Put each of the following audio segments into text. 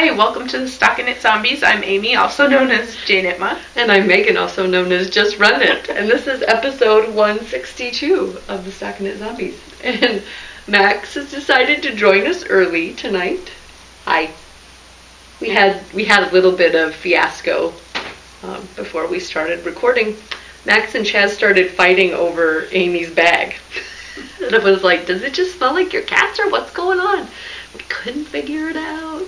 Hi, welcome to the Stockinit Zombies. I'm Amy, also known as Janitma. And I'm Megan, also known as Just Run It. And this is episode 162 of the Stockinit Zombies. And Max has decided to join us early tonight. Hi. We had a little bit of fiasco before we started recording. Max and Chaz started fighting over Amy's bag. And it was like, does it just smell like your cats or what's going on? We couldn't figure it out.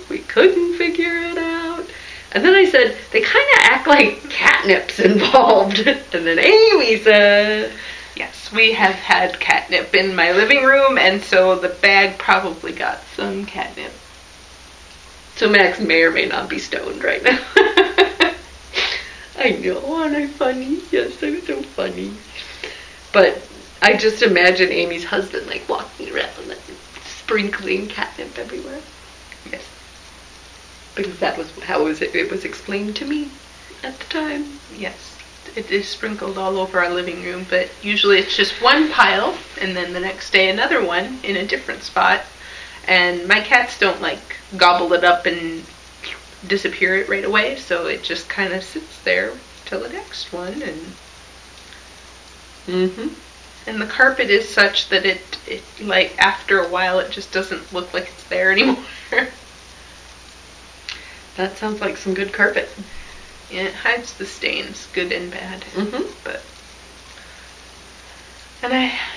And then I said, they kind of act like catnip's involved. And then Amy said, yes, we have had catnip in my living room, and so the bag probably got some catnip. So Max may or may not be stoned right now. I know, aren't I funny? Yes, I'm so funny. But I just imagine Amy's husband like walking around and sprinkling catnip everywhere. Yes. Because that was how it was explained to me at the time. Yes. It is sprinkled all over our living room, but usually it's just one pile, and then the next day another one in a different spot. And my cats don't like gobble it up and disappear it right away, so it just kind of sits there till the next one. And the carpet is such that it like after a while it just doesn't look like it's there anymore. That sounds like some good carpet. Yeah, it hides the stains, good and bad.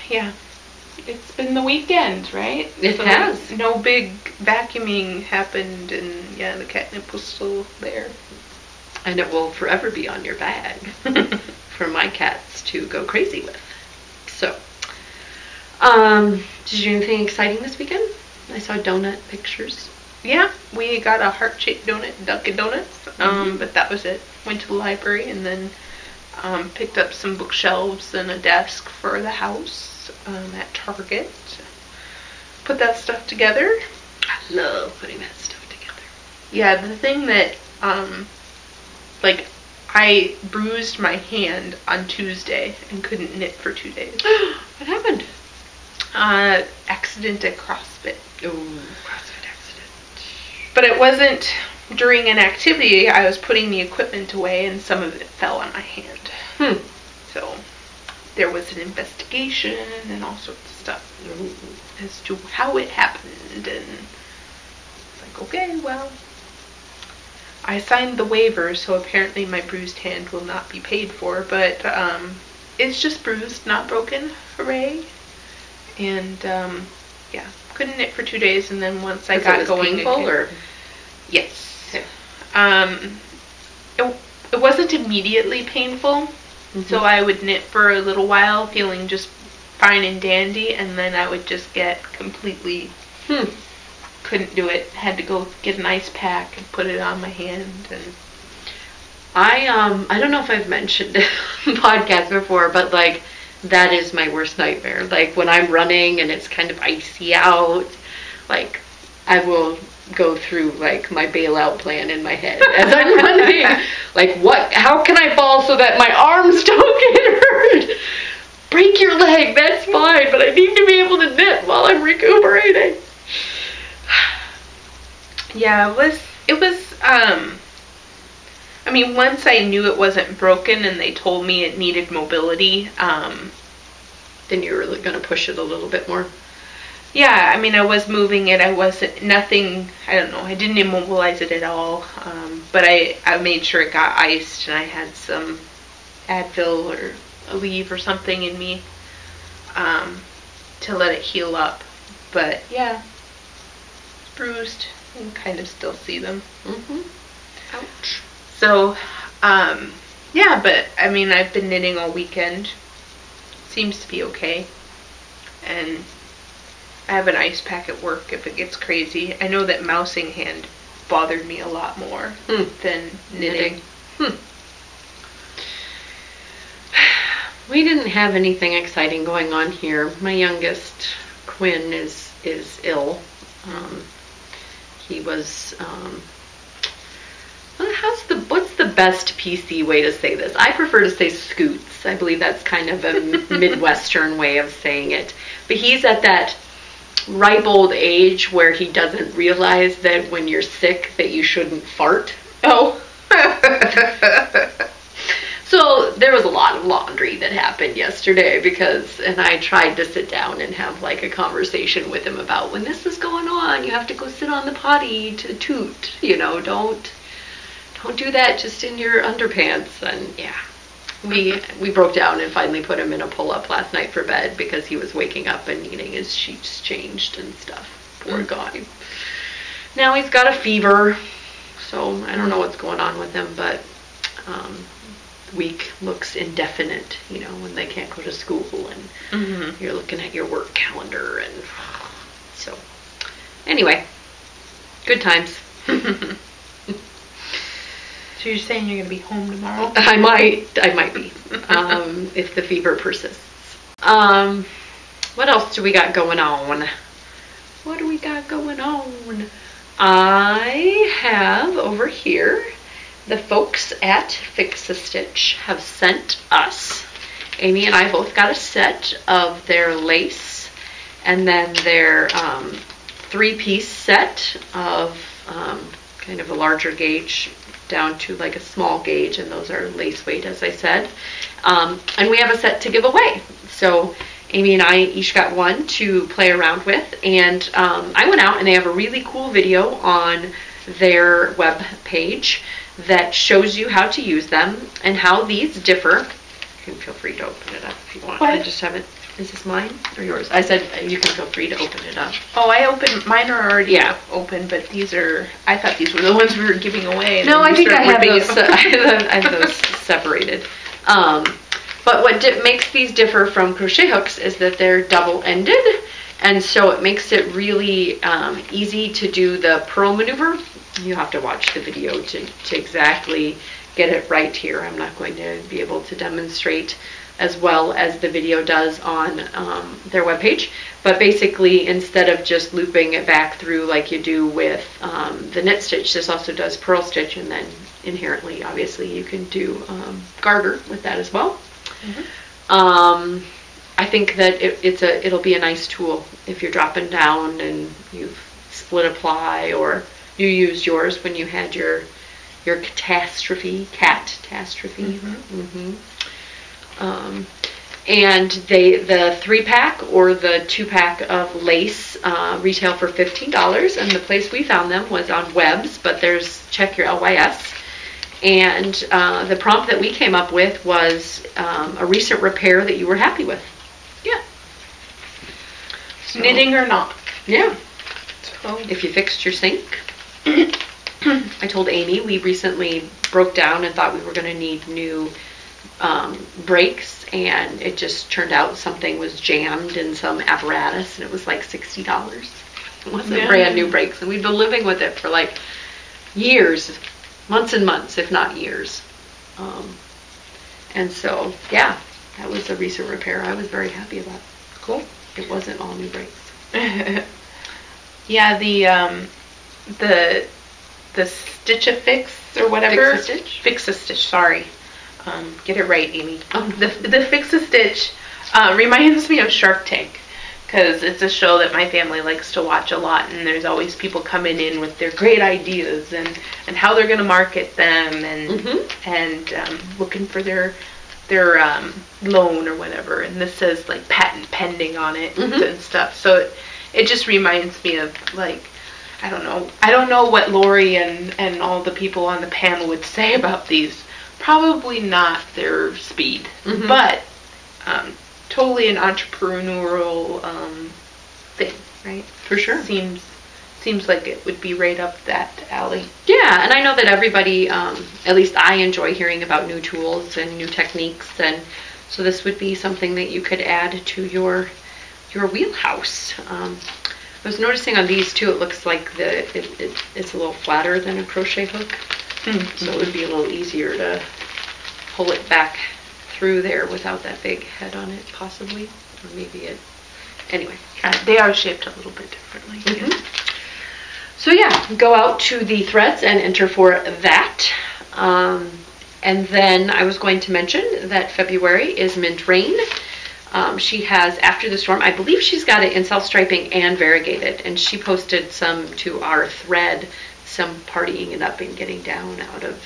Yeah, it's been the weekend, right? It has. No big vacuuming happened, and yeah, the catnip was still there. And it will forever be on your bag for my cats to go crazy with. So, did you do anything exciting this weekend? I saw donut pictures. Yeah, we got a heart-shaped donut, Dunkin' Donuts, but that was it. Went to the library and then picked up some bookshelves and a desk for the house at Target. Put that stuff together. I love putting that stuff together. Yeah, the thing that, I bruised my hand on Tuesday and couldn't knit for 2 days. What happened? Accident at CrossFit. Oh, CrossFit accident. But it wasn't during an activity. I was putting the equipment away and some of it fell on my hand. So there was an investigation and all sorts of stuff as to how it happened. And it's like, okay, well, I signed the waiver, so apparently my bruised hand will not be paid for, but it's just bruised, not broken. Hooray. And yeah, couldn't knit for 2 days, and then once I got going painful, again, or? Yes. It wasn't immediately painful, so I would knit for a little while feeling just fine and dandy, and then I would just get completely couldn't do it. Had to go get an ice pack and put it on my hand. And I don't know if I've mentioned it on the podcast before, but like that is my worst nightmare. Like when I'm running and it's kind of icy out, like I will go through like my bailout plan in my head as I'm running. Like how can I fall so that my arms don't get hurt? Break your leg, that's fine, but I need to be able to knit while I'm recuperating. Yeah, it was I mean, once I knew it wasn't broken and they told me it needed mobility, then you're really going to push it a little bit more. Yeah, I mean, I was moving it. I didn't immobilize it at all, but I made sure it got iced, and I had some Advil or Aleve or something in me to let it heal up. But yeah, it's bruised. You can kind of still see them. Ouch. So, yeah, but I mean, I've been knitting all weekend. Seems to be okay. And I have an ice pack at work if it gets crazy. I know that mousing hand bothered me a lot more than knitting. We didn't have anything exciting going on here. My youngest, Quinn, is ill. He was, what's the best PC way to say this? I prefer to say scoots. I believe that's kind of a Midwestern way of saying it. But he's at that ripe old age where he doesn't realize that when you're sick that you shouldn't fart. Oh. So there was a lot of laundry that happened yesterday and I tried to sit down and have like a conversation with him about when this is going on, you have to go sit on the potty to toot, you know, don't do that just in your underpants. And yeah, we broke down and finally put him in a pull-up last night for bed because he was waking up and needing his sheets changed and stuff. Poor guy. Now he's got a fever, so I don't know what's going on with him, but week looks indefinite, you know, when they can't go to school and you're looking at your work calendar. And so anyway, good times. So you're saying you're going to be home tomorrow? I might be, if the fever persists. What else do we got going on? What do we got going on? I have over here, the folks at Fix-A-Stitch have sent us, Amy and I both got a set of their lace and then their 3-piece set of kind of a larger gauge down to like a small gauge, and those are lace weight, as I said. And we have a set to give away. So Amy and I each got one to play around with, and I went out and they have a really cool video on their web page that shows you how to use them and how these differ. You can feel free to open it up if you want. What? I just haven't. Is this mine or yours? I said you can feel free to open it up. Oh, I opened, mine are already open, but these are, I thought these were the ones we were giving away. And no, I think I have those, I have those separated. But what makes these differ from crochet hooks is that they're double-ended, and so it makes it really easy to do the purl maneuver. You have to watch the video to exactly get it right here. I'm not going to be able to demonstrate as well as the video does on their webpage. But basically, instead of just looping it back through like you do with the knit stitch, this also does purl stitch, and then inherently, obviously, you can do garter with that as well. I think that it'll be a nice tool if you're dropping down and you've split a ply, or you used yours when you had your catastrophe. And the 3-pack or the 2-pack of lace retail for $15, and the place we found them was on Webs, but check your LYS. And the prompt that we came up with was a recent repair that you were happy with. Yeah. So, knitting or not. Yeah. So if you fixed your sink. I told Amy we recently broke down and thought we were going to need new brakes, and it just turned out something was jammed in some apparatus, and it was like $60. It wasn't brand new brakes, and we've been living with it for like years, months and months, if not years. And so, yeah, that was a recent repair I was very happy about. Cool. It wasn't all new brakes. Yeah, the Stitch-A-Fix or whatever. Fix-A-Stitch? Fix-A-Stitch, sorry. Get it right, Amy. The Fix-A-Stitch reminds me of Shark Tank, because it's a show that my family likes to watch a lot, and there's always people coming in with their great ideas and how they're going to market them, and looking for their loan or whatever. And this says like patent pending on it and stuff. So it just reminds me of, like, I don't know what Lori and all the people on the panel would say about these. Probably not their speed, but totally an entrepreneurial thing, right? For sure. Seems like it would be right up that alley. Yeah, and I know that everybody, at least I enjoy hearing about new tools and new techniques, and so this would be something that you could add to your wheelhouse. I was noticing on these too, it looks like it's a little flatter than a crochet hook. So it would be a little easier to pull it back through there without that big head on it, possibly. Or maybe anyway. They are shaped a little bit differently. Yeah. So yeah, go out to the threads and enter for that. And then I was going to mention that February is Mint Rain. She has After the Storm. I believe she's got it in self-striping and variegated, and she posted some to our thread, some partying it up and getting down out of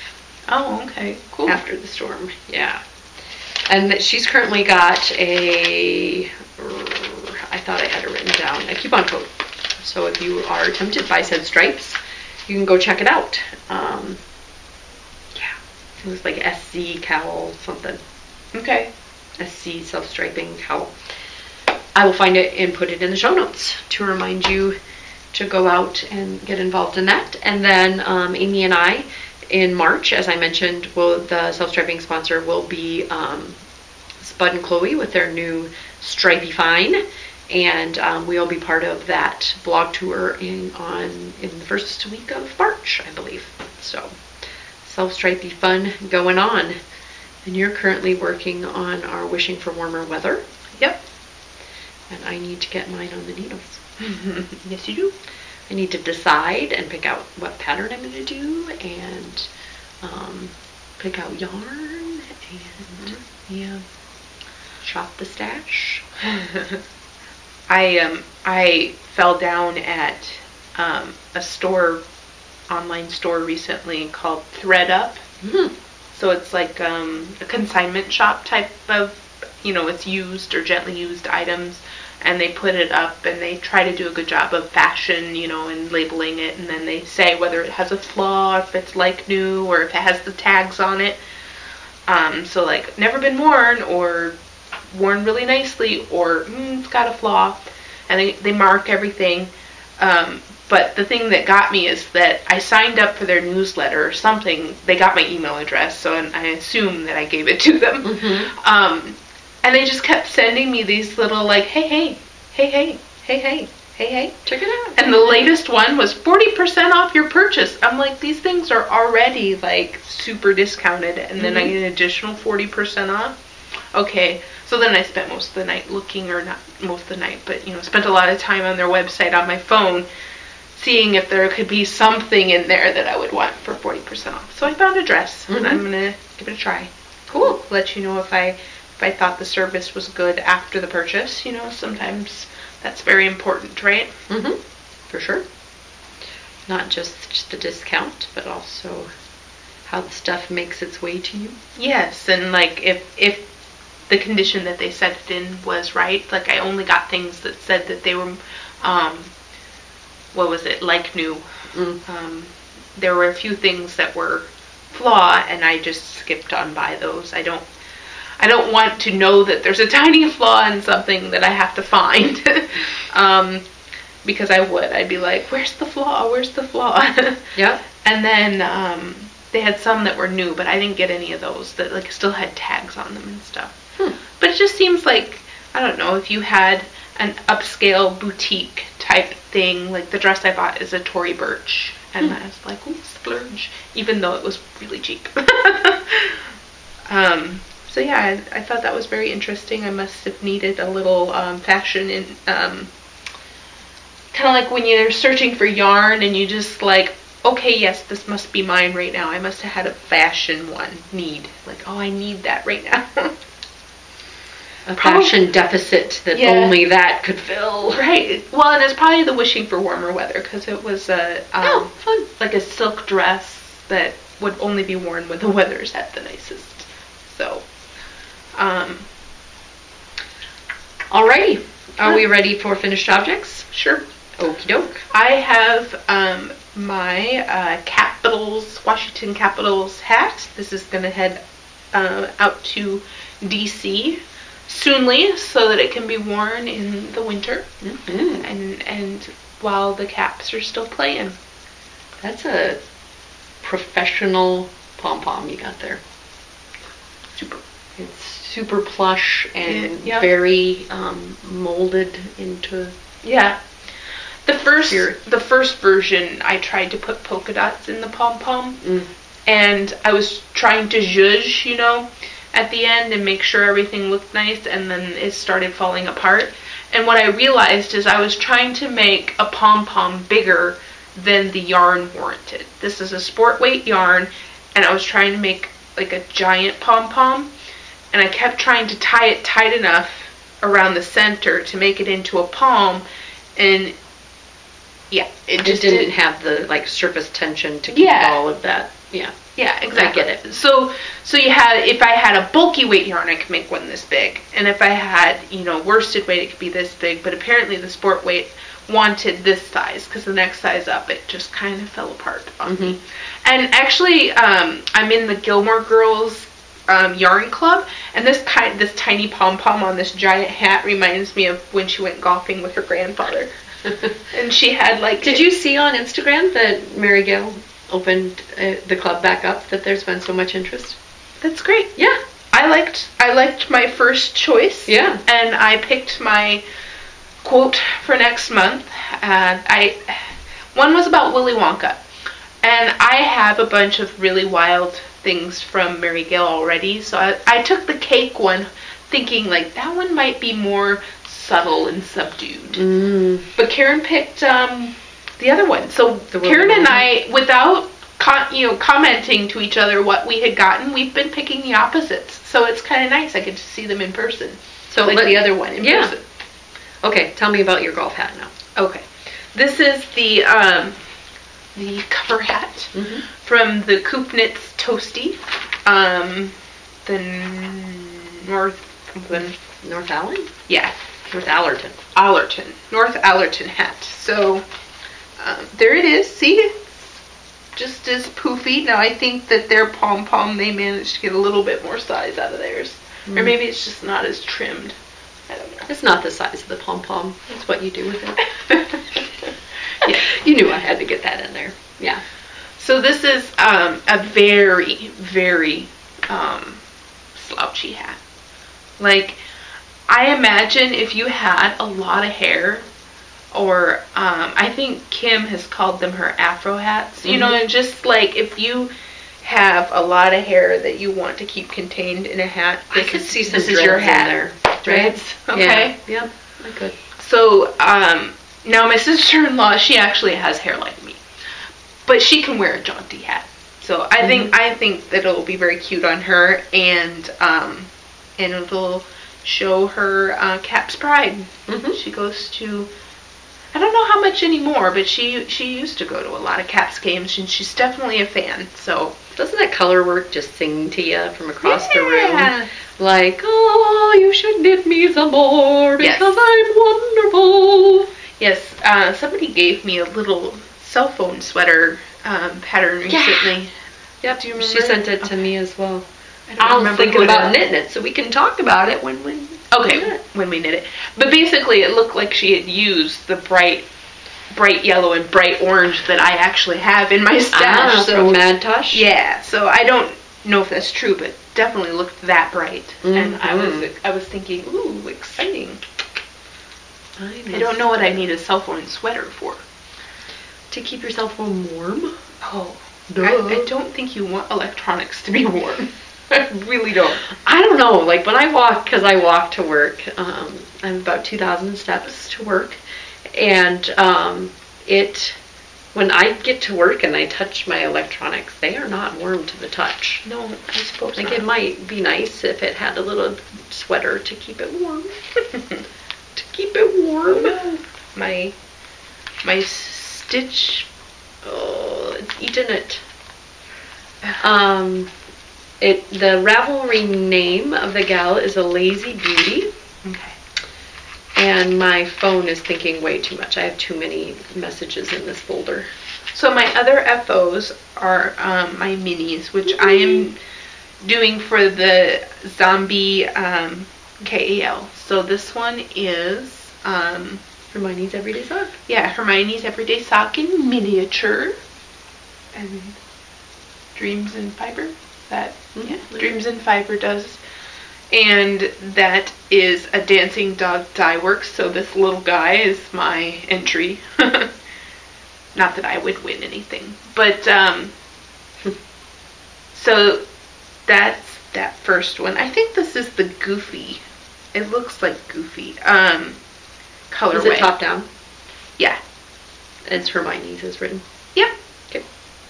okay, cool. After the Storm. Yeah. And she's currently got I thought I had it written down, a coupon code. So if you are tempted by said stripes, you can go check it out. Yeah, it was like SC cowl something. Okay. SC self-striping cowl. I will find it and put it in the show notes to remind you to go out and get involved in that. And then Amy and I, in March, as I mentioned, the self-striping sponsor will be Spud and Chloe with their new Stripey Fine. And we'll be part of that blog tour in the first week of March, I believe. So, self-stripey fun going on. And you're currently working on our Wishing for Warmer Weather. Yep. And I need to get mine on the needles. Yes, you do. I need to decide and pick out what pattern I'm going to do, and pick out yarn, and shop the stash. I fell down at a online store recently called ThreadUp. Mm-hmm. So it's like a consignment shop type of, it's used or gently used items, and they put it up and they try to do a good job of fashion, and labeling it, and then they say whether it has a flaw, if it's like new, or if it has the tags on it. So like never been worn, or worn really nicely, or it's got a flaw, and they mark everything. But the thing that got me is that I signed up for their newsletter or something. They got my email address, so I assume that I gave it to them. Mm-hmm. And they just kept sending me these little like, hey, check it out. And the latest one was 40% off your purchase. I'm like, these things are already like super discounted, and then I get an additional 40% off. Okay, so then I spent most of the night looking, or not most of the night, but spent a lot of time on their website on my phone, seeing if there could be something in there that I would want for 40% off. So I found a dress, and I'm gonna give it a try. Cool. Let you know if I thought the service was good after the purchase. Sometimes that's very important, right? Mm-hmm. For sure. Not just the discount, but also how the stuff makes its way to you. Yes, and like if the condition that they sent it in was right, like I only got things that said that they were, like new. There were a few things that were flaw, and I just skipped on by those. I don't want to know that there's a tiny flaw in something that I have to find. Because I'd be like, where's the flaw? Where's the flaw? Yeah. And then they had some that were new, but I didn't get any of those that like still had tags on them and stuff. But it just seems like, I don't know, if you had an upscale boutique type thing, like the dress I bought is a Tory Burch, and I was like, ooh, splurge, even though it was really cheap. So yeah, I thought that was very interesting. I must have needed a little fashion in, kind of like when you're searching for yarn and you just like, okay, yes, this must be mine right now. I must have had a fashion need. Like, oh, I need that right now. A fashion deficit that only that could fill. Right. Well, and it's probably the Wishing for Warmer Weather, because it was fun. Like a silk dress that would only be worn when the weather's at the nicest. So, alrighty. Are we ready for finished objects? Sure. Okie doke. I have my Washington Capitals hat. This is going to head out to DC soonly, so that it can be worn in the winter, and while the Caps are still playing. That's a professional pom-pom you got there. Super. It's super plush and very molded into. Yeah. The first version, I tried to put polka dots in the pom-pom, and I was trying to zhuzh, at the end and make sure everything looked nice, and then it started falling apart. And what I realized is I was trying to make a pom-pom bigger than the yarn warranted. This is a sport weight yarn, and I was trying to make like a giant pom-pom, and I kept trying to tie it tight enough around the center to make it into a palm, and yeah, it just didn't have the like surface tension to keep all of that. Yeah. Yeah, exactly. I get it. So you had, if I had a bulky weight yarn, I could make one this big, and if I had, you know, worsted weight, it could be this big. But apparently, the sport weight wanted this size because the next size up, it just kind of fell apart on me. And actually, I'm in the Gilmore Girls yarn club, and this tiny pom-pom on this giant hat reminds me of when she went golfing with her grandfather. And she had like... Did you see on Instagram that Mary Gail opened the club back up, that there's been so much interest? That's great. Yeah. I liked my first choice. Yeah. And I picked my quote for next month. One was about Willy Wonka. And I have a bunch of really wild things from Mary Gail already, so I took the cake one thinking like that one might be more subtle and subdued. But Karen picked the other one. So Karen and I, without commenting to each other what we had gotten, we've been picking the opposites. So it's kind of nice. I get to see them in person. So like the other one in person. Okay, tell me about your golf hat now. Okay. This is the cover hat from the Coop Knits Toasty. The North Allen? Yeah. North Allerton. North Allerton hat. So there it is. See, it's just as poofy. Now I think that their pom-pom, they managed to get a little bit more size out of theirs. Or maybe it's just not as trimmed. I don't know. It's not the size of the pom-pom. It's what you do with it. Yeah, you knew I had to get that in there. Yeah. So this is a very, very slouchy hat. Like, I imagine if you had a lot of hair, or I think Kim has called them her Afro hats. You know, just like if you have a lot of hair that you want to keep contained in a hat, I could see some this is your hat in there. Dreads. Okay. Yeah. Yep. I could. So now my sister-in-law, she actually has hair like me, but she can wear a jaunty hat. So I think that it'll be very cute on her, and it'll show her Cap's Pride. She goes to, I don't know how much anymore, but she used to go to a lot of Caps games, and she's definitely a fan. So doesn't that color work just sing to you from across the room? Like, oh, you should knit me some more because I'm wonderful. Yes, somebody gave me a little cell phone sweater pattern recently. Yep, do you remember? She sent it to me as well. I was thinking about knitting it, so we can talk about it when we knit it. But basically, it looked like she had used the bright yellow and bright orange that I actually have in my stash. From Mad Tosh? Yeah, so I don't know if that's true, but definitely looked that bright. And I was thinking, ooh, exciting. I don't know what I need a cell phone sweater for. To keep yourself warm? Oh, I don't think you want electronics to be warm. I really don't. I don't know. Like when I walk, because I walk to work, I'm about 2,000 steps to work, and when I get to work and I touch my electronics, they are not warm to the touch. No, I suppose not. It might be nice if it had a little sweater to keep it warm. To keep it warm. My stitch. Oh, it's eating it. The Ravelry name of the gal is a Lazy Beauty. Okay. And my phone is thinking way too much. I have too many messages in this folder. So my other FOs are my minis, which I am doing for the zombie KAL. So this one is Hermione's Everyday Sock. Yeah, Hermione's Everyday Sock in miniature. And Dreams in Fiber. Dreams in Fiber does. And that is a Dancing Dog Dye Works, so this little guy is my entry. Not that I would win anything. But, so that's that first one. I think this is the Goofy. It looks like Goofy. Colorway. Is it top down? Yeah. It's Hermione's is written. Yep. Okay.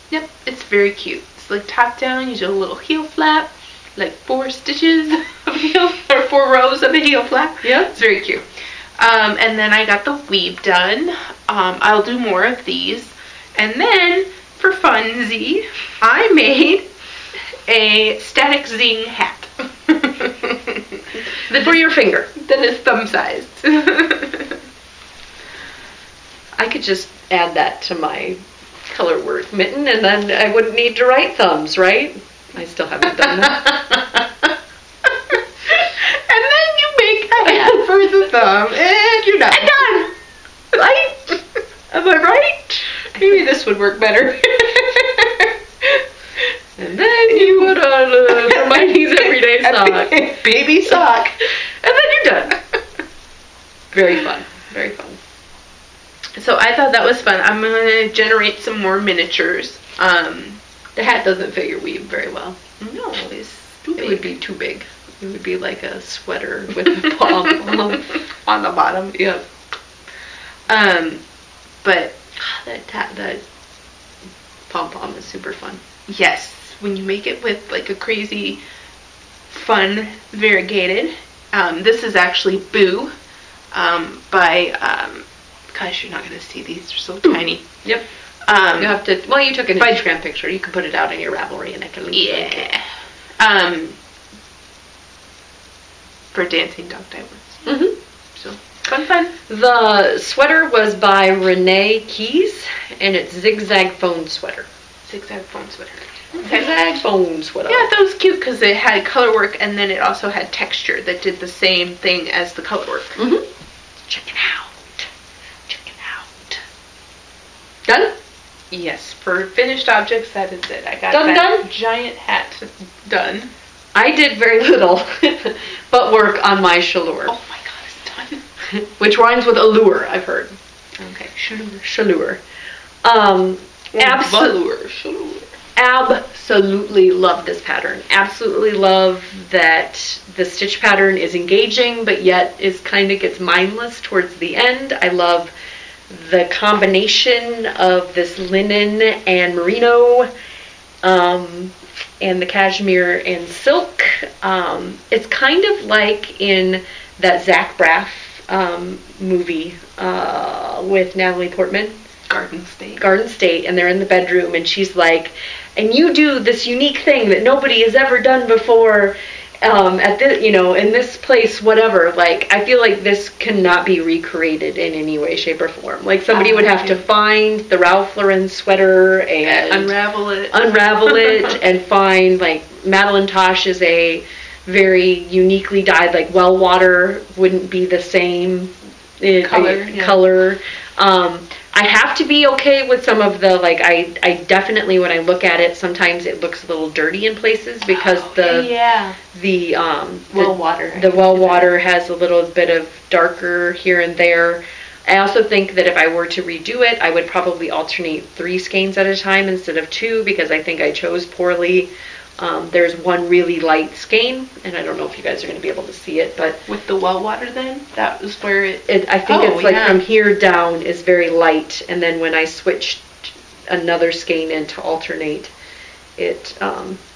Yep, it's very cute. It's like top down, you do a little heel flap, like 4 stitches of heel, or 4 rows of a heel flap. Yeah. It's very cute. And then I got the weave done. I'll do more of these. And then, for funsie, I made a static zing hat. For your finger. That is thumb-sized. I could just add that to my color work mitten, and then I wouldn't need to write thumbs, right? I still haven't done that. And then you make a hat for the thumb, and you're done. I'm done! Right? Am I right? Maybe this would work better. And then you put on Hermione's everyday sock. Baby sock. And then you're done. Very fun. Very fun. So I thought that was fun. I'm going to generate some more miniatures. The hat doesn't fit your weave very well. No, it's too big. It would be too big. It would be like a sweater with a pom on the bottom. Yep. But that pom-pom is super fun. Yes, when you make it with like a crazy, fun, variegated. This is actually Boo by, gosh, you're not going to see these. They're so tiny. Yep. You have to, well, you took an Instagram picture. You can put it out in your Ravelry and I can link it. For Dancing Dog Diamonds. Mm-hmm. So, fun. The sweater was by Renee Keys, and it's Zigzag Phone Sweater. Zigzag Phone Sweater. Zigzag Phone Sweater. Yeah, that was cute because it had color work and then it also had texture that did the same thing as the color work. Mm-hmm. Check it out. Check it out. Done? Yes, for finished objects, that is it. I got done? Giant hat done. I did very little, but work on my chaleur. Oh my god, it's done. Which rhymes with allure, I've heard. Okay, chaleur. Absolutely love this pattern. Absolutely love that the stitch pattern is engaging, but yet is kind of gets mindless towards the end. I love the combination of this linen and merino, and the cashmere and silk. It's kind of like in that Zach Braff movie with Natalie Portman. Garden State, and they're in the bedroom, and she's like, and you do this unique thing that nobody has ever done before, at this, in this place, whatever. Like, I feel like this cannot be recreated in any way, shape, or form. Like, somebody would have to find the Ralph Lauren sweater and unravel it, and find, like, Madeline Tosh is a very uniquely dyed, like, well water wouldn't be the same color. I have to be okay with some of the, like, I definitely, when I look at it, sometimes it looks a little dirty in places because the well water has a little bit of darker here and there. I also think that if I were to redo it, I would probably alternate 3 skeins at a time instead of 2 because I think I chose poorly. There's one really light skein, and I don't know if you guys are going to be able to see it, but with the well water, then that was where I think it's like from here down is very light, and then when I switched another skein in to alternate, it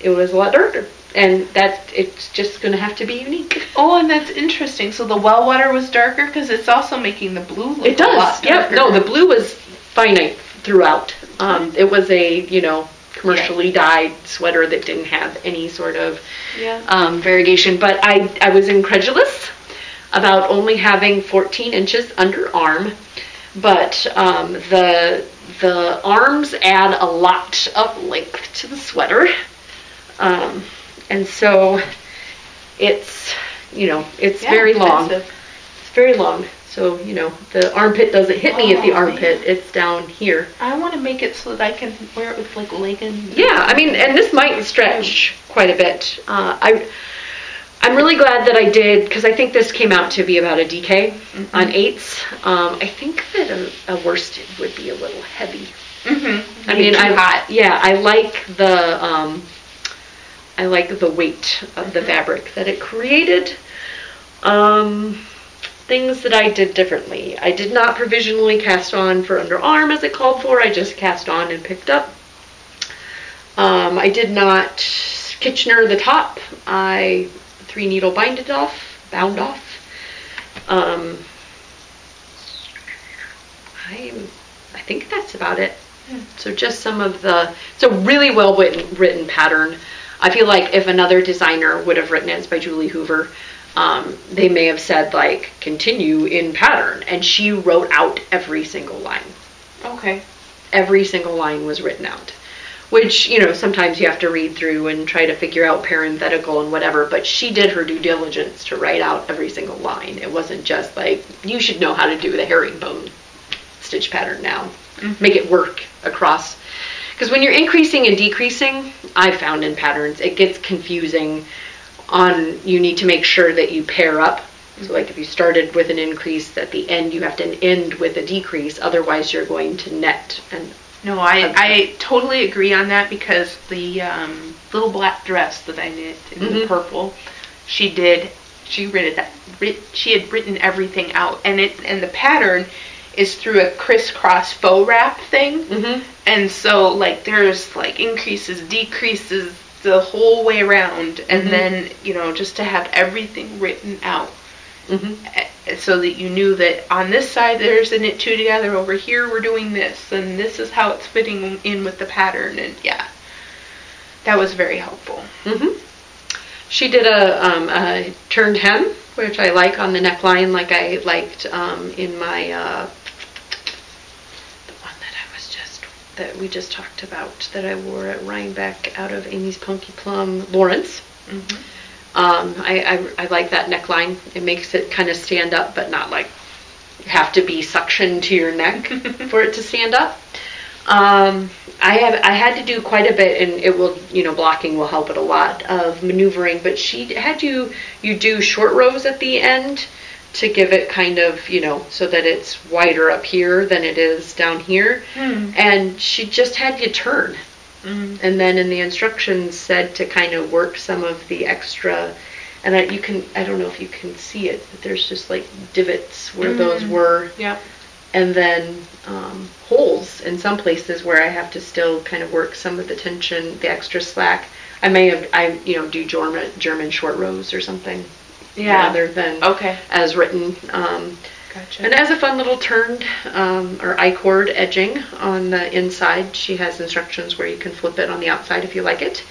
was a lot darker, and it's just going to have to be unique. Oh, and that's interesting. So the well water was darker because it's also making the blue look it does. A lot darker. Yep. No, the blue was finite throughout. It was a commercially dyed sweater that didn't have any sort of variegation. But I was incredulous about only having 14 inches underarm, but the arms add a lot of length to the sweater, and so it's very long. It's very long. So, the armpit doesn't hit me at the armpit. It's down here. I want to make it so that I can wear it with, like, leggings. Yeah, I mean, and this might stretch quite a bit. I'm really glad that I did, because I think this came out to be about a DK on 8s. I think that a worsted would be a little heavy. Mm-hmm. I mean, I like the weight of the fabric that it created. Things that I did differently. I did not provisionally cast on for underarm as it called for. I just cast on and picked up. I did not Kitchener the top. I 3 needle binded off. bound off. I think that's about it. So just some of it's a really well written pattern. I feel like if another designer would have written it, it's by Julie Hoover, they may have said like continue in pattern, and she wrote out every single line. Okay. Every single line was written out, which, you know, sometimes you have to read through and try to figure out parenthetical and whatever, but she did her due diligence to write out every single line. It wasn't just like, you should know how to do the herringbone stitch pattern now. Make it work across. Because when you're increasing and decreasing, I've found in patterns, it gets confusing you need to make sure that you pair up. So like if you started with an increase, at the end you have to end with a decrease, otherwise you're going to net. And no, I totally agree on that, because the little black dress that I knit in the purple, she had written everything out, and the pattern is through a crisscross faux wrap thing, and so like there's like increases, decreases the whole way around, and then, you know, just to have everything written out, so that you knew that on this side there's a knit two together, over here we're doing this, and this is how it's fitting in with the pattern, and yeah, that was very helpful. She did a turned hem, which I like on the neckline, like I liked in my that we just talked about, that I wore at Rhinebeck out of Amy's Punky Plum Lawrence. I like that neckline. It makes it kind of stand up, but not like you have to be suctioned to your neck for it to stand up. I had to do quite a bit, and it will, you know, blocking will help it a lot, of maneuvering, but she had you do short rows at the end to give it kind of, you know, so that it's wider up here than it is down here. And she just had you turn. And then in the instructions said to kind of work some of the extra, and I don't know if you can see it, but there's just like divots where those were. And then holes in some places where I have to still kind of work some of the tension, the extra slack. I do German short rows or something. Rather than as written. Gotcha. And as a fun little turned or I-cord edging on the inside, she has instructions where you can flip it on the outside if you like it.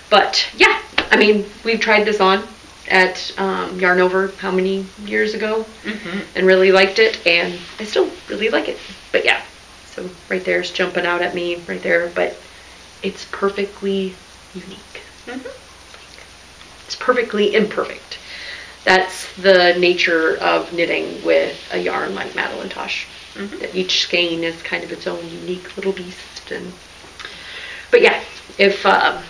But yeah, I mean, we've tried this on at Yarn Over how many years ago, and really liked it, and I still really like it. But yeah, so right there's jumping out at me right there, but it's perfectly unique. It's perfectly imperfect. That's the nature of knitting with a yarn like Madeline Tosh. That each skein is kind of its own unique little beast. But yeah, if I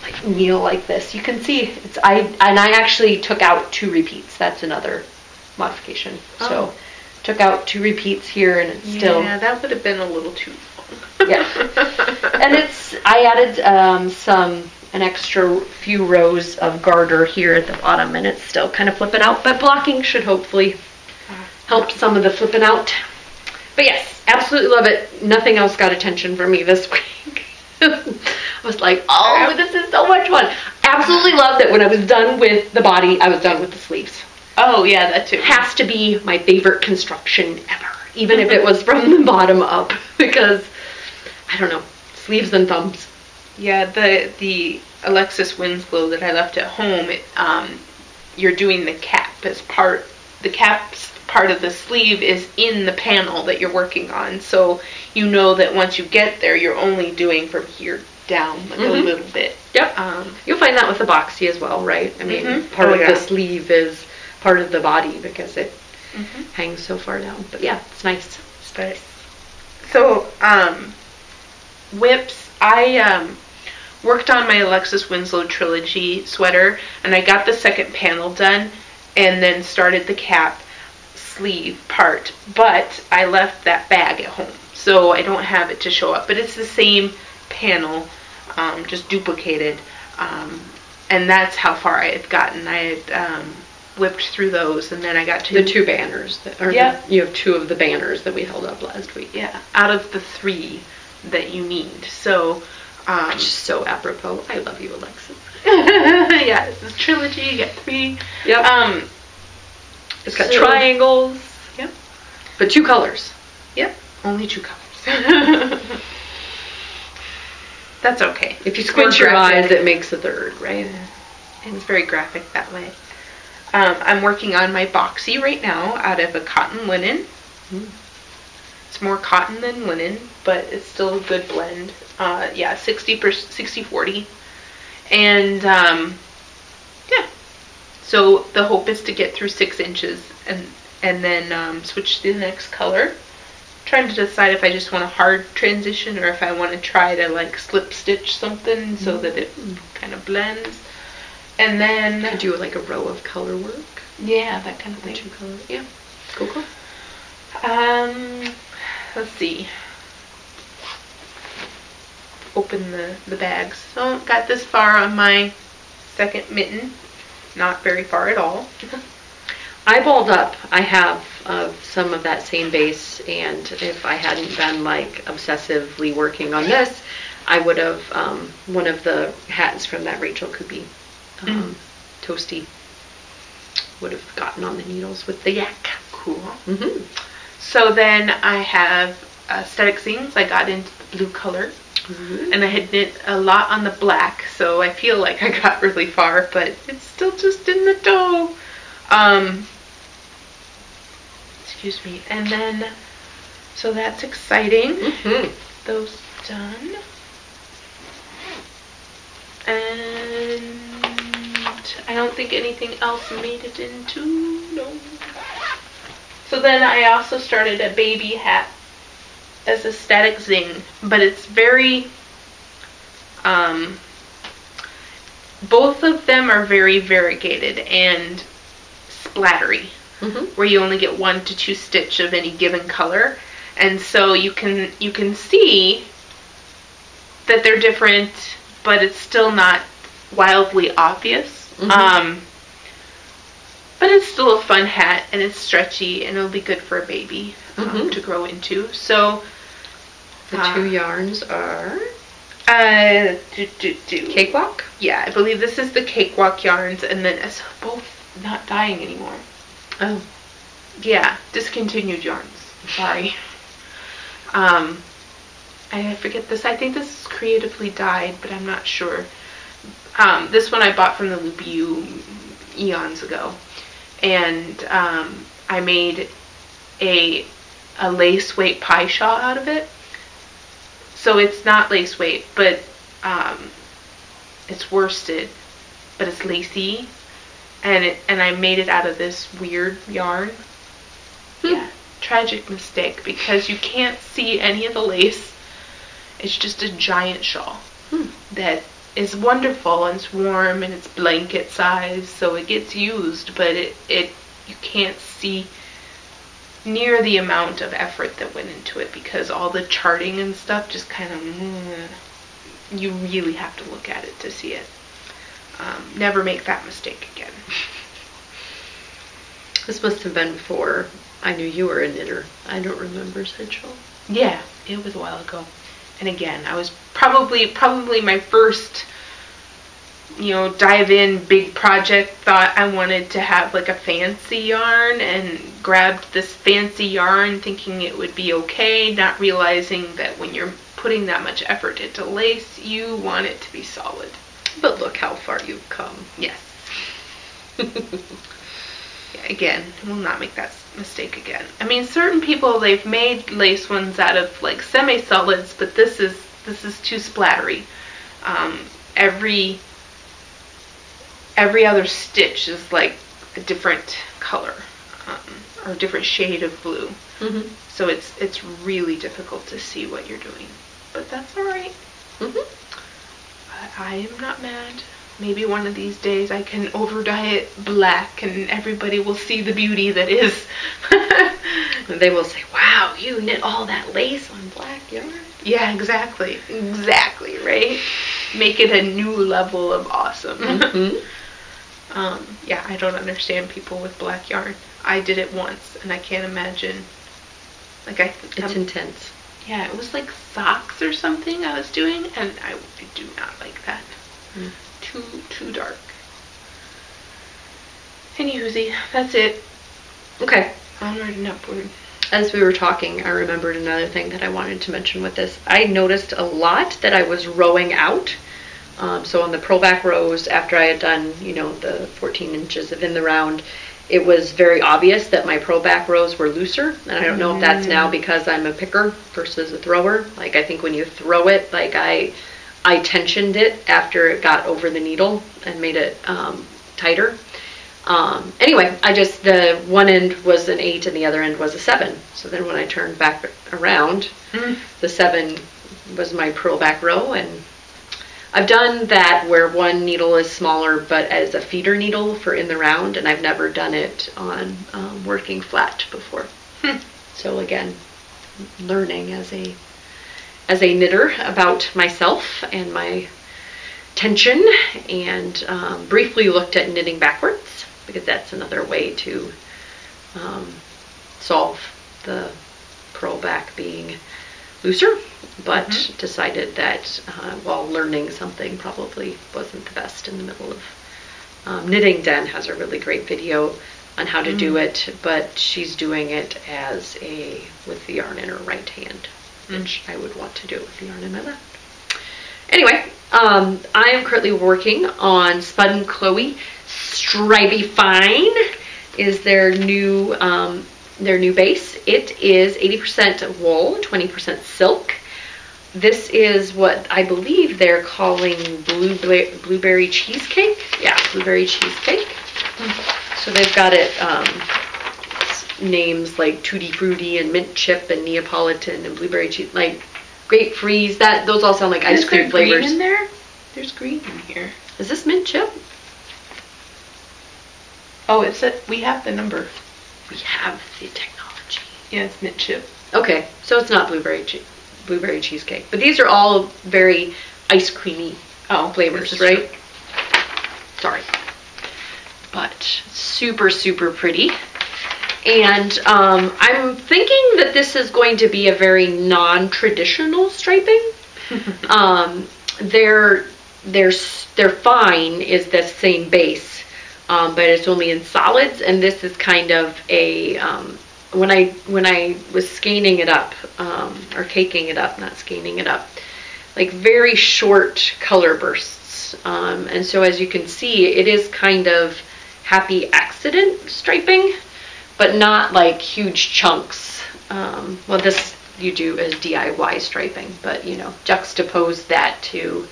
like kneel like this, you can see I actually took out 2 repeats. That's another modification. So took out 2 repeats here, and it's still, yeah, that would have been a little too long. Yeah, and I added an extra few rows of garter here at the bottom, and it's still kind of flipping out, but blocking should hopefully help some of the flipping out. But yes, absolutely love it. Nothing else got attention from me this week. I was like, oh, this is so much fun. Absolutely loved it. When I was done with the body, I was done with the sleeves. Oh yeah, that too. Has to be my favorite construction ever, even if it was from the bottom up, because I don't know, sleeves and thumbs. Yeah, the Alexis Winslow that I left at home, you're doing the cap as part. The cap's part of the sleeve is in the panel that you're working on, so you know that once you get there, you're only doing from here down like a little bit. Yep. You'll find that with the boxy as well, right? I mean, part of the sleeve is part of the body because it hangs so far down. But yeah, it's nice. It's nice. So, whips, I worked on my Alexis Winslow Trilogy sweater, and I got the second panel done, and then started the cap sleeve part, but I left that bag at home, so I don't have it to show up, but it's the same panel, just duplicated, and that's how far I had gotten. I had whipped through those, and then I got to the 2 banners, you have 2 of the banners that we held up last week. Yeah, out of the 3 that you need. So Which is so apropos. I love you, Alexis. Yeah, this is trilogy. You get 3. Yep. It's got triangles. Yep. But 2 colors. Yep. Only 2 colors. That's okay. If you squint your eyes, it makes a 3rd, right? Yeah. And it's very graphic that way. I'm working on my boxy right now out of a cotton linen. It's more cotton than linen, but it's still a good blend. Yeah, 60-40. And yeah. So the hope is to get through 6 inches and then switch to the next color. Trying to decide if I just want a hard transition or if I want to try to like slip stitch something so that it kind of blends. And then do like a row of color work. Yeah, that kind of thing. 2 colors. Yeah. Cool. Let's see. Open the bags. So got this far on my second mitten. Not very far at all. I balled up. I have some of that same base, and if I hadn't been like obsessively working on this, I would have one of the hats from that Rachel Coopy toasty would have gotten on the needles with the yak. Cool. So then I have aesthetic things. I got into the blue color. And I had knit a lot on the black, so I feel like I got really far, but it's still just in the dough. Excuse me. And then, so that's exciting. Those done. And I don't think anything else made it into, no. So then I also started a baby hat as a static zing, but it's very, both of them are very variegated and splattery, where you only get 1 to 2 stitch of any given color, and so you can see that they're different, but it's still not wildly obvious. But it's still a fun hat, and it's stretchy, and it'll be good for a baby to grow into. So the 2 yarns are Cakewalk? Yeah, I believe this is the Cakewalk yarns, and then it's both not dying anymore. Oh. Yeah, discontinued yarns. Sorry. I forget this. I think this is creatively dyed, but I'm not sure. This one I bought from the Loopy U eons ago. And I made a lace weight pie shawl out of it. So it's not lace weight, but it's worsted, but it's lacy, and I made it out of this weird yarn. Yeah, tragic mistake because you can't see any of the lace. It's just a giant shawl that is wonderful, and it's warm, and it's blanket size, so it gets used, but you can't see near the amount of effort that went into it because all the charting and stuff just kind of, you really have to look at it to see it. Never make that mistake again. This must have been before I knew you were a knitter. I don't remember such shawl. Yeah, it was a while ago. And again, I was probably my first, dive in big project. Thought I wanted to have like a fancy yarn and grabbed this fancy yarn thinking it would be okay, not realizing that when you're putting that much effort into lace, you want it to be solid. But look how far you've come. Yes. Yeah, again, we'll not make that mistake again. I mean, certain people, they've made lace ones out of like semi-solids, but this is too splattery. Every other stitch is like a different color or a different shade of blue. So it's really difficult to see what you're doing, but that's all right. I am not mad. Maybe one of these days I can over dye it black and everybody will see the beauty that is. And they will say, wow, you knit all that lace on black yarn. Yeah, exactly, right? Make it a new level of awesome. Yeah, I don't understand people with black yarn. I did it once and I can't imagine. It's intense. Yeah, it was like socks or something I was doing, and I do not like that. Too dark. Anywhoosie, that's it. Okay. Onward and upward. As we were talking, I remembered another thing that I wanted to mention with this. I noticed a lot that I was rowing out. So on the pro back rows, after I had done, the 14 inches of in the round, it was very obvious that my pro back rows were looser. And I don't know if that's now because I'm a picker versus a thrower. Like, I think when you throw it, like I tensioned it after it got over the needle and made it tighter. Anyway, the one end was an 8 and the other end was a 7. So then when I turned back around, the 7 was my pro back row, and I've done that where one needle is smaller but as a feeder needle for in the round, and I've never done it on working flat before. So again, learning as a knitter about myself and my tension, and briefly looked at knitting backwards, because that's another way to solve the pro back being looser, but decided that while learning something probably wasn't the best in the middle of knitting. Den has a really great video on how to do it, but she's doing it with the yarn in her right hand, which I would want to do with the yarn in my left. Anyway, I am currently working on Spud and Chloe Stripey Fine is their new base. It is 80% wool, 20% silk. This is what I believe they're calling blueberry cheesecake. Yeah, blueberry cheesecake. So they've got it names like Tutti Frutti and Mint Chip and Neapolitan and blueberry cheese, like Grape Freeze. Those all sound like ice cream flavors. Green in there? There's green in here. Is this Mint Chip? Oh, it said we have the number. We have the technology. Yeah, it's Mint Chip. Okay, so it's not blueberry cheesecake, but these are all very ice creamy flavors, right? Sorry, but super, super pretty. And I'm thinking that this is going to be a very non-traditional striping. Their fine is the same base, but it's only in solids, and this is kind of a when I was scanning it up, or caking it up, not scanning it up, like very short color bursts, and so as you can see, it is kind of happy accident striping, but not like huge chunks. Well, this you do as DIY striping, but juxtapose that to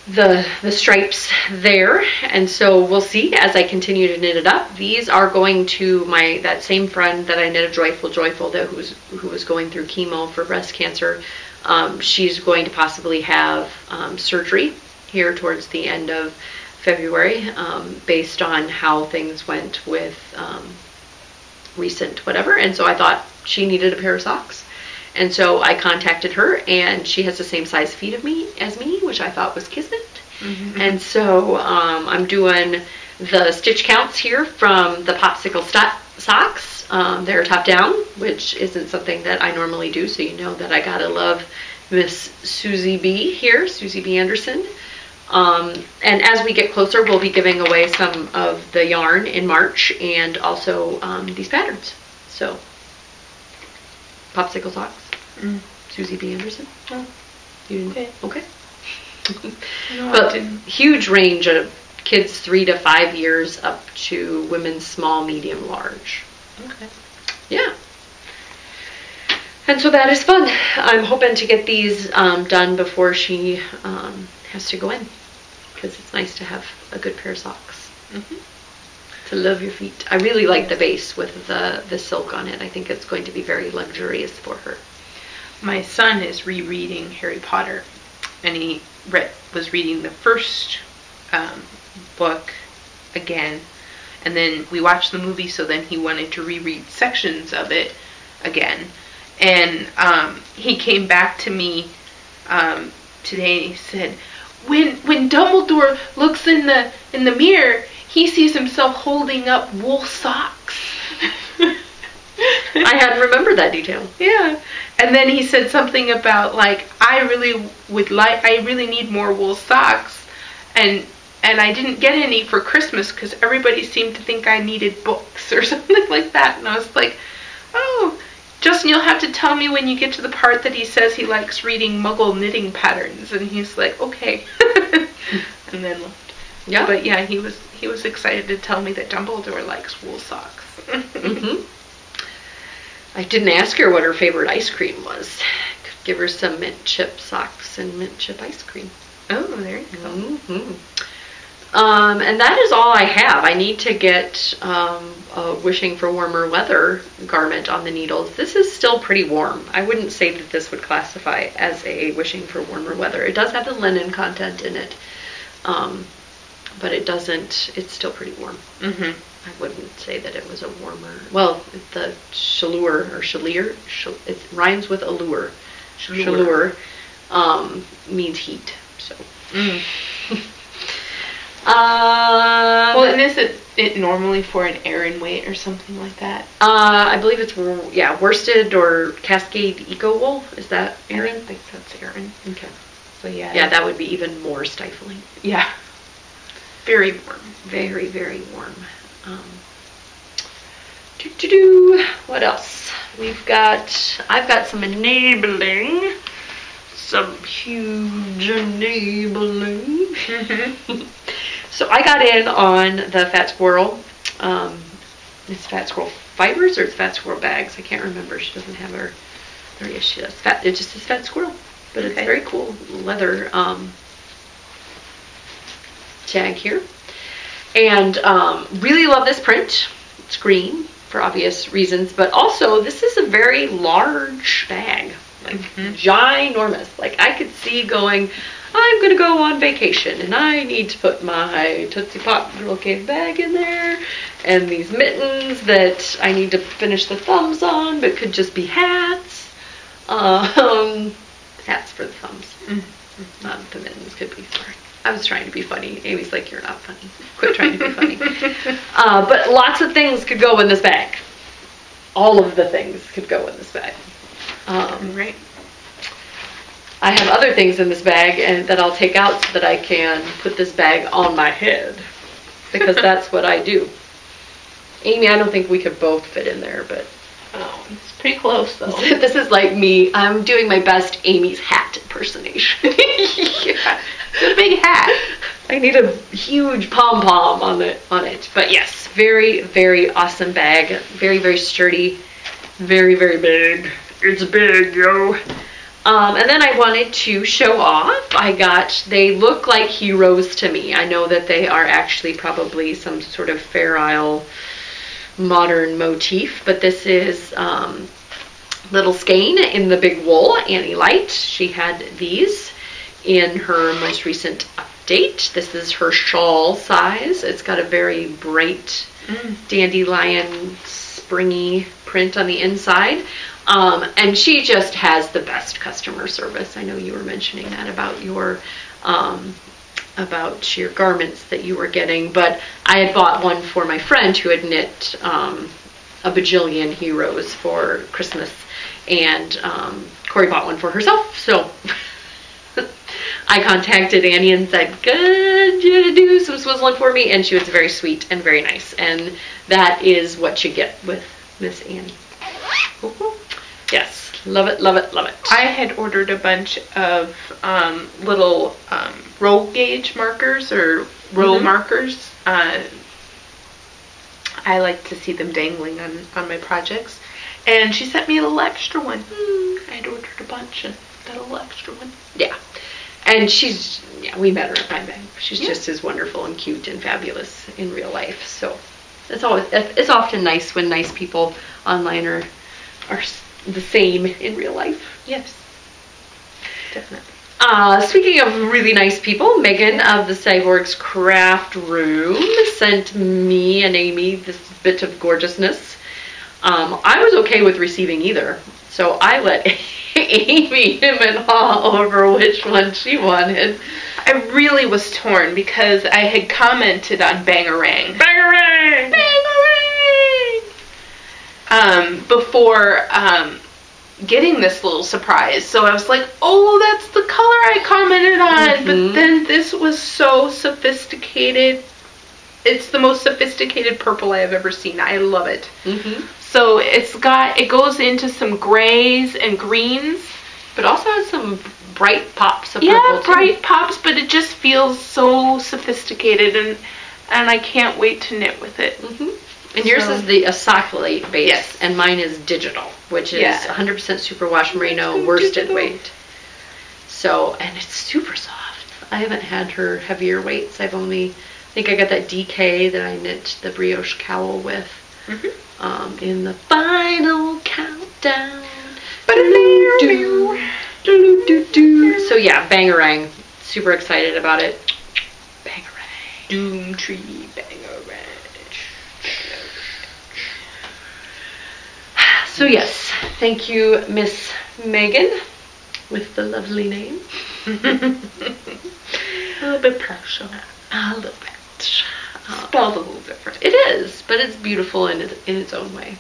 the stripes there, and so we'll see as I continue to knit it up. These are going to that same friend that I knit a joyful who was going through chemo for breast cancer. She's going to possibly have surgery here towards the end of February, based on how things went with recent whatever, and so I thought she needed a pair of socks. And so I contacted her, and she has the same size feet as me, which I thought was kismet. And so I'm doing the stitch counts here from the Popsicle socks. They're top down, which isn't something that I normally do, so you know that I gotta love Miss Susie B here, Susie B. Anderson. And as we get closer, we'll be giving away some of the yarn in March, and also these patterns. So, Popsicle socks. Susie B. Anderson. Oh, you didn't? Okay. No, but I didn't. Huge range of kids 3 to 5 years up to women's small, medium, large. Okay. Yeah. And so that is fun. I'm hoping to get these done before she has to go in, because it's nice to have a good pair of socks. To love your feet. I really like the base with the silk on it. I think it's going to be very luxurious for her. My son is rereading Harry Potter, and he was reading the first book again, and then we watched the movie, so then he wanted to reread sections of it again. And he came back to me today, and he said, when Dumbledore looks in the mirror, he sees himself holding up wool socks. I hadn't remembered that detail. Yeah. And then he said something about, like, I really need more wool socks. And I didn't get any for Christmas because everybody seemed to think I needed books or something like that. And I was like, oh, Justin, you'll have to tell me when you get to the part that he says he likes reading Muggle knitting patterns. And he's like, okay. And then left. Yeah. But yeah, he was excited to tell me that Dumbledore likes wool socks. Mm-hmm. I didn't ask her what her favorite ice cream was. Could give her some mint chip socks and mint chip ice cream. Oh, there you go. Mm-hmm. And that is all I have. I need to get a Wishing for Warmer Weather garment on the needles. This is still pretty warm. I wouldn't say that this would classify as a Wishing for Warmer Weather. It does have the linen content in it, but it doesn't. It's still pretty warm. Mm-hmm. I wouldn't say that it was a warmer. Well, the chaleur or chalier, it rhymes with allure. Chaleur means heat. So. Mm. Well, and is it normally for an Aran weight or something like that? I believe it's worsted or Cascade Eco Wool. Is that Aran? I think that's Aran. Okay. So yeah. Yeah, that would be even more stifling. Yeah. Very warm. Very, very warm. What else? I've got some enabling. Some huge enabling. Mm-hmm. So I got in on the Fat Squirrel. It's Fat Squirrel fibers or it's Fat Squirrel bags. I can't remember. She doesn't have her. There, yes, she does. It just says Fat Squirrel, but it's very cool leather tag here. And really love this print. It's green for obvious reasons, but also this is a very large bag, like ginormous. Like I could see going, I'm gonna go on vacation and I need to put my Tootsie Pop Girl Cave bag in there and these mittens that I need to finish the thumbs on but could just be hats. Hats for the thumbs. The mittens could be, sorry. I was trying to be funny. Amy's like, you're not funny. Quit trying to be funny. But lots of things could go in this bag. All of the things could go in this bag. Right. I have other things in this bag and that I'll take out so that I can put this bag on my head. Because that's what I do. Amy, I don't think we could both fit in there, but... Oh, it's pretty close, though. This is like me. I'm doing my best Amy's hat impersonation. Yeah. It's a big hat. I need a huge pom-pom on it. But yes, very, very awesome bag. Very, very sturdy. Very, very big. It's big, yo. And then I wanted to show off. They look like heroes to me. I know that they are actually probably some sort of Fair Isle modern motif, but this is Little Skein in the big wool, Annie Light. She had these in her most recent update. This is her shawl size. It's got a very bright dandelion springy print on the inside. And she just has the best customer service. I know you were mentioning that about your garments that you were getting, but I had bought one for my friend who had knit a bajillion heroes for Christmas, and Corey bought one for herself, so I contacted Annie and said, could you do some swizzling for me? And she was very sweet and very nice, and that is what you get with Miss Annie. Yes, love it, love it, love it. I had ordered a bunch of little roll gauge markers or roll markers. I like to see them dangling on my projects. And she sent me a little extra one. I had ordered a bunch and got a little extra one. Yeah. And we met her at my bank. She's just as wonderful and cute and fabulous in real life. So it's often nice when nice people online are the same in real life. Yes, definitely. Speaking of really nice people, Megan of the Cyborgs Craft Room sent me and Amy this bit of gorgeousness. I was okay with receiving either, so I let Amy him and haw over which one she wanted. I really was torn because I had commented on Bangarang. Bangarang! Bangarang! before getting this little surprise. So I was like, oh, that's the color I commented on. But then this was so sophisticated. It's the most sophisticated purple I have ever seen. I love it. So it goes into some grays and greens, but also has some bright pops of purple. Yeah, bright pops, but it just feels so sophisticated, and I can't wait to knit with it. And yours is the acrylic base, yes, and mine is digital, which is 100% superwash merino worsted weight. So, and it's super soft. I haven't had her heavier weights. I think I got that DK that I knit the brioche cowl with in the final countdown. So yeah, bangarang. Super excited about it. Bangarang. Doom tree bangarang. So yes, thank you, Miss Megan, with the lovely name. A little bit partial. A little bit. Spelled a little different. It is, but it's beautiful in its own way.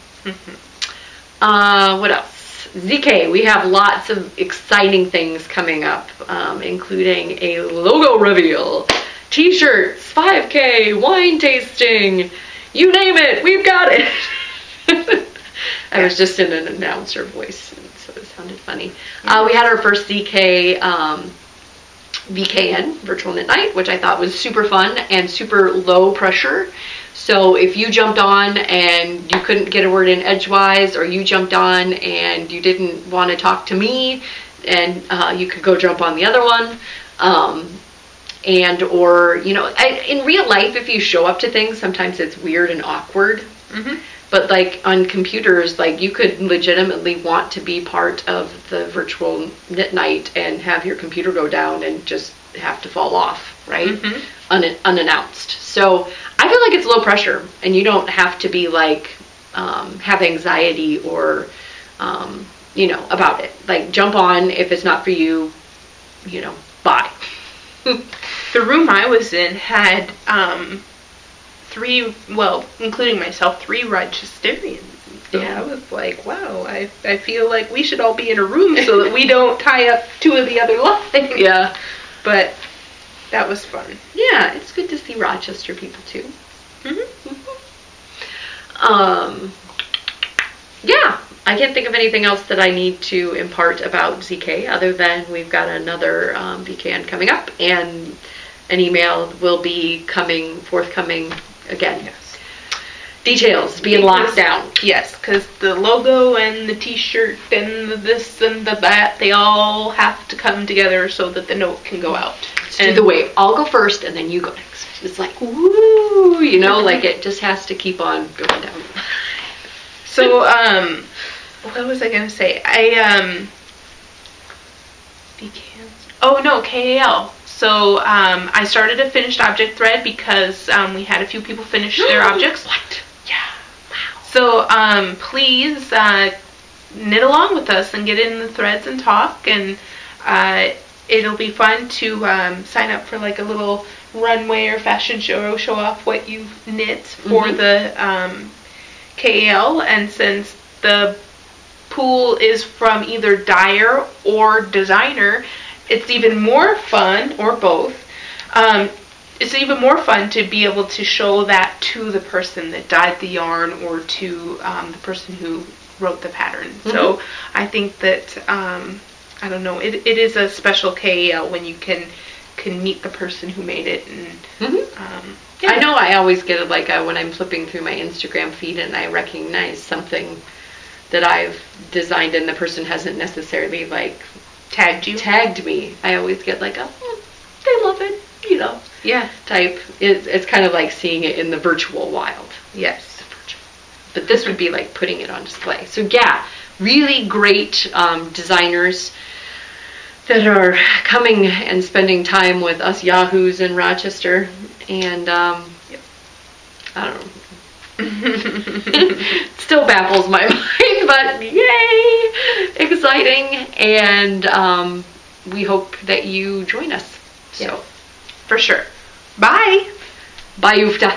What else? ZK, we have lots of exciting things coming up, including a logo reveal, t-shirts, 5K, wine tasting, you name it, we've got it. I was just in an announcer voice, so it sounded funny. We had our first ZK VKN, Virtual Knit Night, which I thought was super fun and super low pressure. So if you jumped on and you couldn't get a word in edgewise, or you jumped on and you didn't want to talk to me, and you could go jump on the other one. Or, you know, in real life, if you show up to things, sometimes it's weird and awkward. But like on computers, like you could legitimately want to be part of the virtual knit night and have your computer go down and just have to fall off, right? Unannounced. So I feel like it's low pressure, and you don't have to be like have anxiety or you know, about it. Like jump on. If it's not for you, you know, bye. The room I was in had three, well, including myself, 3 Rochesterians. So I was like, wow, I feel like we should all be in a room so that we don't tie up 2 of the other lines. Yeah. But that was fun. Yeah, it's good to see Rochester people too. Yeah, I can't think of anything else that I need to impart about ZK other than we've got another VKN coming up, and an email will be forthcoming again. Yes. Details being locked down. Yes, because the logo and the t-shirt and the this and the that, they all have to come together so that the note can go out. Do the wave. I'll go first and then you go next. It's like, woo, you know, like it just has to keep on going down. So, what was I going to say? KAL. So, I started a finished object thread because we had a few people finish their objects. What? Yeah. Wow. So, please knit along with us and get in the threads and talk, and it'll be fun to sign up for like a little runway or fashion show, show off what you've knit for the KAL, and since the pool is from either dyer or designer, it's even more fun, or both, it's even more fun to be able to show that to the person that dyed the yarn, or to the person who wrote the pattern. So I think that, I don't know, it is a special KAL when you can meet the person who made it. And yeah. I know I always get it like when I'm flipping through my Instagram feed and I recognize something that I've designed and the person hasn't necessarily like tagged me. I always get like, oh, they love it, you know. Yeah. Type. It's kind of like seeing it in the virtual wild. Yes. But this would be like putting it on display. So yeah, really great designers that are coming and spending time with us yahoos in Rochester. And I don't know. Still baffles my mind, but yay! Exciting. And we hope that you join us. So, for sure. Bye. Bye, Ufta.